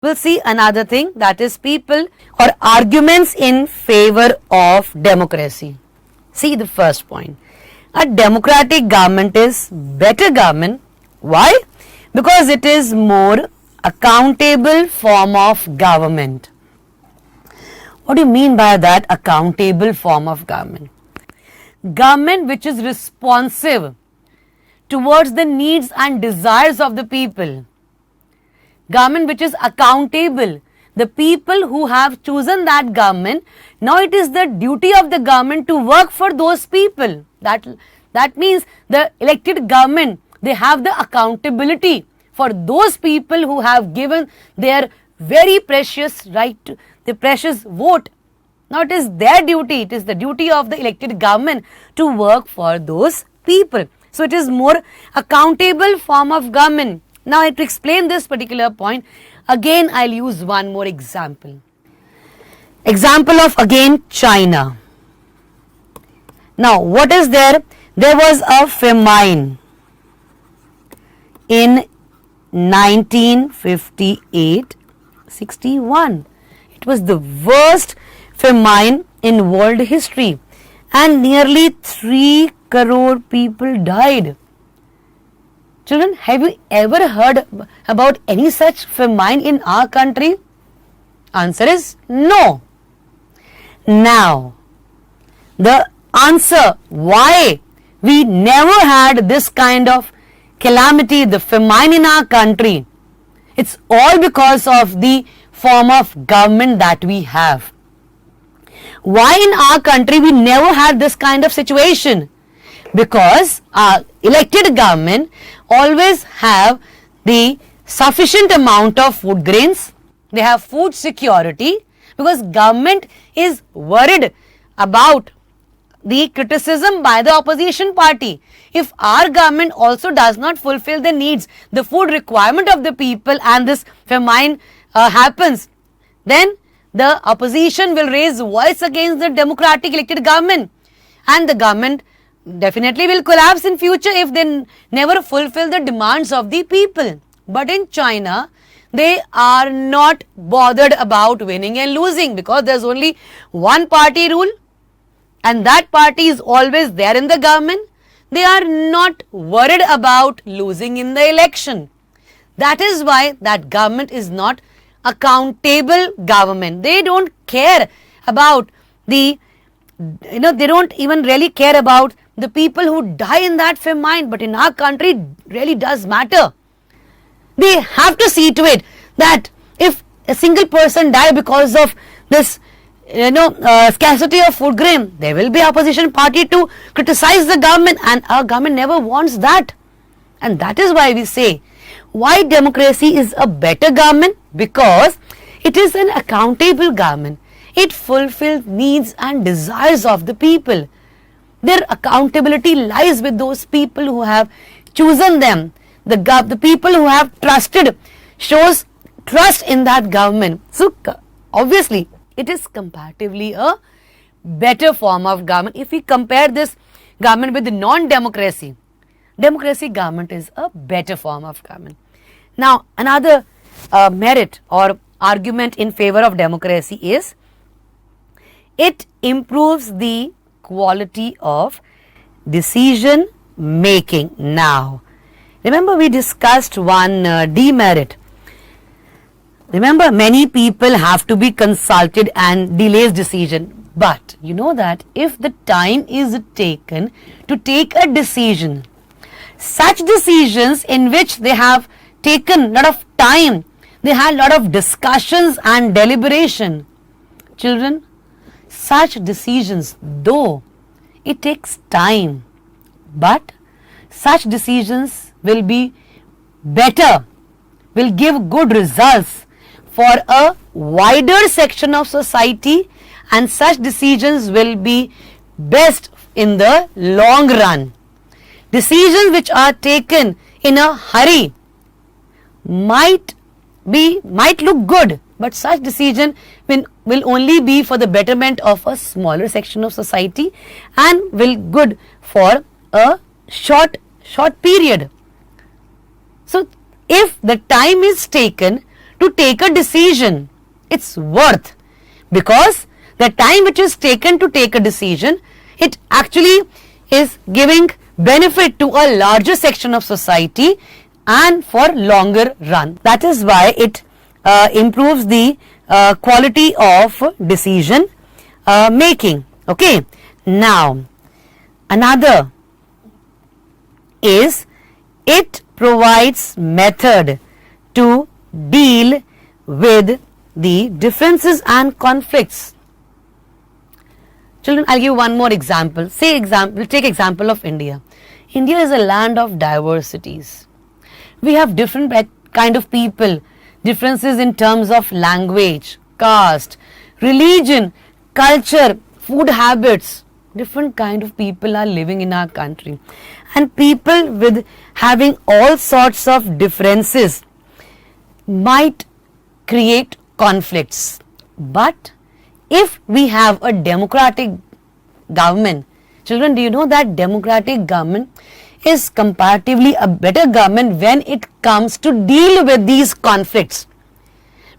We'll see another thing, that is people or arguments in favor of democracy. See the first point. A democratic government is better government. Why? Because it is more accountable form of government. What do you mean by that, accountable form of government? Government which is responsive towards the needs and desires of the people. Government which is accountable. The people who have chosen that government, now it is the duty of the government to work for those people. That means the elected government, they have the accountability for those people who have given their very precious right to the precious vote. Now it is their duty, it is the duty of the elected government to work for those people. So it is more accountable form of government. Now to explain this particular point, again I'll use one more example. Example of again China. Now what is there? There was a famine in 1958-61. It was the worst famine in world history and nearly 3 crore people died. Children, have you ever heard about any such famine in our country? Answer is no. Now, the answer why we never had this kind of calamity, the famine in our country, it's all because of the form of government that we have. Why in our country we never had this kind of situation? Because our elected government always have the sufficient amount of food grains, they have food security, because government is worried about the criticism by the opposition party. If our government also does not fulfill the needs, the food requirement of the people, and this famine happens, then the opposition will raise voice against the democratic elected government, and the government definitely will collapse in future if they never fulfill the demands of the people. But in China, they are not bothered about winning and losing, because there's only one party rule and that party is always there in the government. They are not worried about losing in the election. That is why that government is not accountable government. They don't care about they don't even really care about the people who die in that famine. But in our country, it really does matter. They have to see to it that if a single person die because of this scarcity of food grain, there will be opposition party to criticize the government, and our government never wants that. And that is why we say why democracy is a better government, because it is an accountable government. It fulfills needs and desires of the people. Their accountability lies with those people who have chosen them. The people who have trusted shows trust in that government. So obviously it is comparatively a better form of government. If we compare this government with the non-democracy, democracy government is a better form of government. Now another merit or argument in favor of democracy is it improves the quality of decision making. Now remember we discussed one demerit. Remember, many people have to be consulted and delays decision. But you know that if the time is taken to take a decision, such decisions in which they have taken a lot of time, they had a lot of discussions and deliberation. Children, such decisions, though it takes time, but such decisions will be better, will give good results for a wider section of society, and such decisions will be best in the long run. Decisions which are taken in a hurry might look good, but such decision will only be for the betterment of a smaller section of society and will good for a short period. So if the time is taken to take a decision. It's worth, because the time which is taken to take a decision, it actually is giving benefit to a larger section of society and for longer run. That is why it improves the quality of decision making. Okay. Now, another is it provides method to deal with the differences and conflicts. Children, I'll give one more example. Take example of India. India is a land of diversities. We have different kind of people, differences in terms of language, caste, religion, culture, food habits. Different kind of people are living in our country, and people with having all sorts of differences might create conflicts. But if we have a democratic government, children, do you know that democratic government is comparatively a better government when it comes to deal with these conflicts?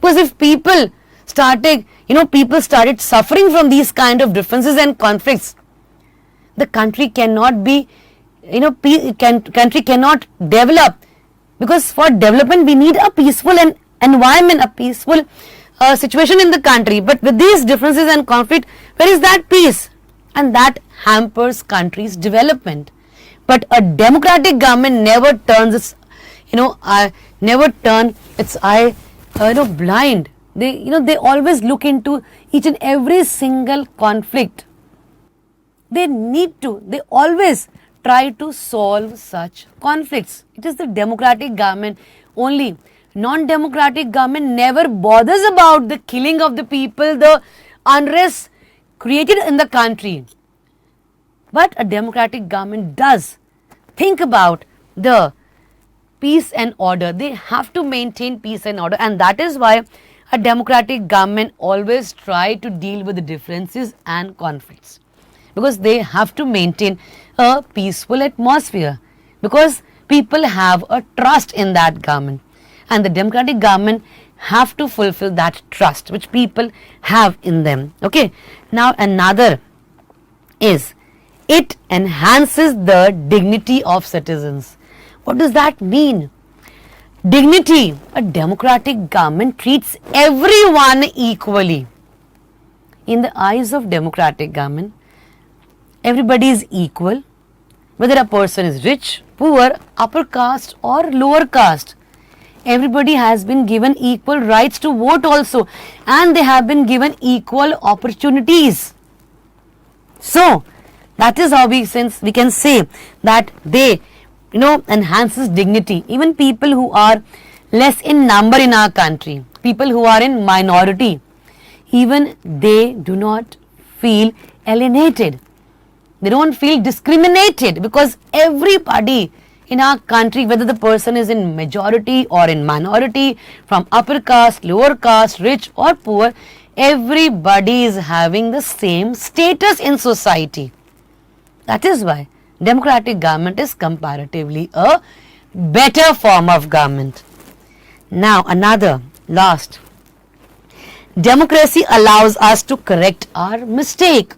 Because if people started suffering from these kind of differences and conflicts, the country cannot be, country cannot develop, because for development we need a peaceful environment, a peaceful situation in the country. But with these differences and conflict, where is that peace? And that hampers country's development. But a democratic government never turns its, never turn its eye, blind. They always look into each and every single conflict. They always try to solve such conflicts. It is the democratic government only. Non-democratic government never bothers about the killing of the people, the unrest created in the country. But a democratic government does think about the peace and order. They have to maintain peace and order, and that is why a democratic government always try to deal with the differences and conflicts, because they have to maintain a peaceful atmosphere, because people have a trust in that government, and the democratic government have to fulfill that trust which people have in them. Okay. Now another is it enhances the dignity of citizens. What does that mean? Dignity. A democratic government treats everyone equally. In the eyes of democratic government, everybody is equal, whether a person is rich, poor, upper caste or lower caste. Everybody has been given equal rights to vote also, and they have been given equal opportunities. So that is how we can say that they enhances dignity. Even people who are less in number in our country, people who are in minority, even they do not feel alienated. They don't feel discriminated, because everybody in our country, whether the person is in majority or in minority, from upper caste, lower caste, rich or poor, everybody is having the same status in society. That is why democratic government is comparatively a better form of government. Now another, last. Democracy allows us to correct our mistake.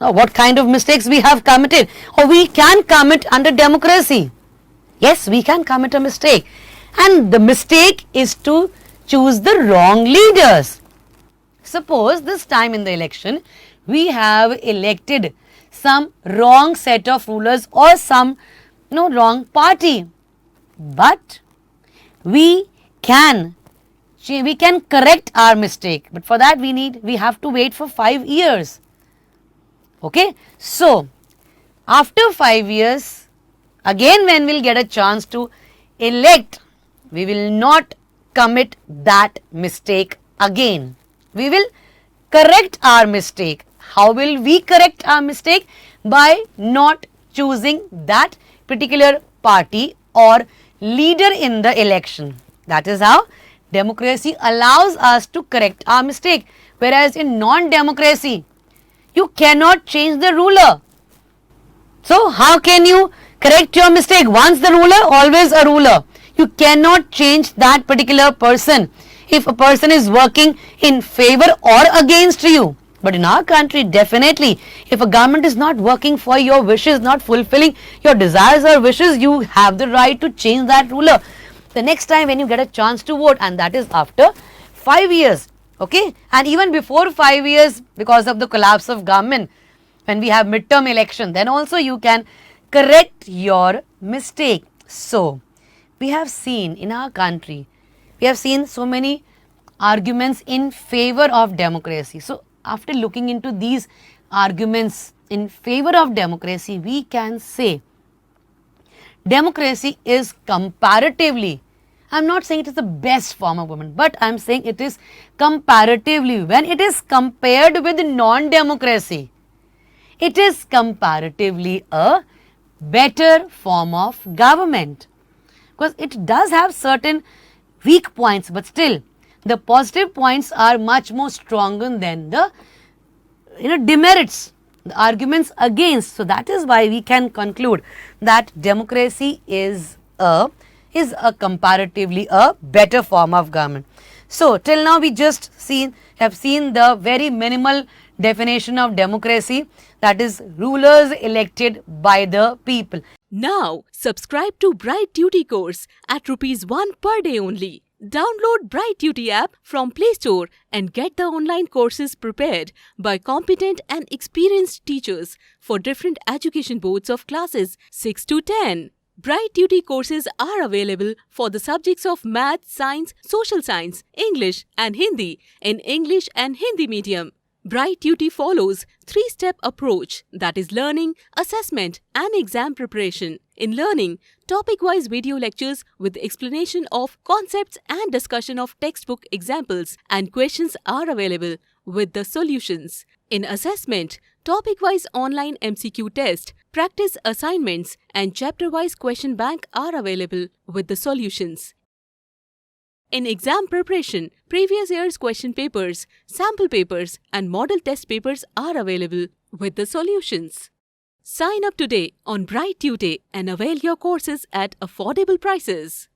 Now, what kind of mistakes we have committed, or we can commit under democracy? Yes, we can commit a mistake, and the mistake is to choose the wrong leaders. Suppose this time in the election we have elected some wrong set of rulers or some wrong party, but we can correct our mistake, but for that we have to wait for 5 years. Okay, so after 5 years, again when we'll get a chance to elect, we will not commit that mistake again. We will correct our mistake. How will we correct our mistake? By not choosing that particular party or leader in the election. That is how democracy allows us to correct our mistake. Whereas in non-democracy, you cannot change the ruler. So how can you correct your mistake? Once the ruler, always a ruler. You cannot change that particular person if a person is working in favor or against you. But in our country, definitely, if a government is not working for your wishes, not fulfilling your desires or wishes, you have the right to change that ruler the next time when you get a chance to vote, and that is after 5 years. Okay, and even before 5 years, because of the collapse of government, when we have midterm election, then also you can correct your mistake. So, we have seen in our country, we have seen so many arguments in favor of democracy. So, after looking into these arguments in favor of democracy, we can say democracy is comparatively, I am not saying it is the best form of government, but I am saying it is comparatively, when it is compared with non-democracy, it is comparatively a better form of government, because it does have certain weak points, but still the positive points are much more stronger than the demerits, the arguments against. So that is why we can conclude that democracy is a comparatively a better form of government. So till now we just have seen the very minimal definition of democracy, that is rulers elected by the people. Now subscribe to Bright Tutee course at ₹1 per day only. Download Bright Tutee app from Play Store and get the online courses prepared by competent and experienced teachers for different education boards of classes 6 to 10. Bright Tutee courses are available for the subjects of Math, Science, Social Science, English and Hindi in English and Hindi medium. Bright Tutee follows 3-step approach, that is learning, assessment and exam preparation. In learning, topic-wise video lectures with explanation of concepts and discussion of textbook examples and questions are available with the solutions. In assessment, topic-wise online MCQ test, practice assignments and chapter-wise question bank are available with the solutions. In exam preparation, previous year's question papers, sample papers and model test papers are available with the solutions. Sign up today on Bright Tutee and avail your courses at affordable prices.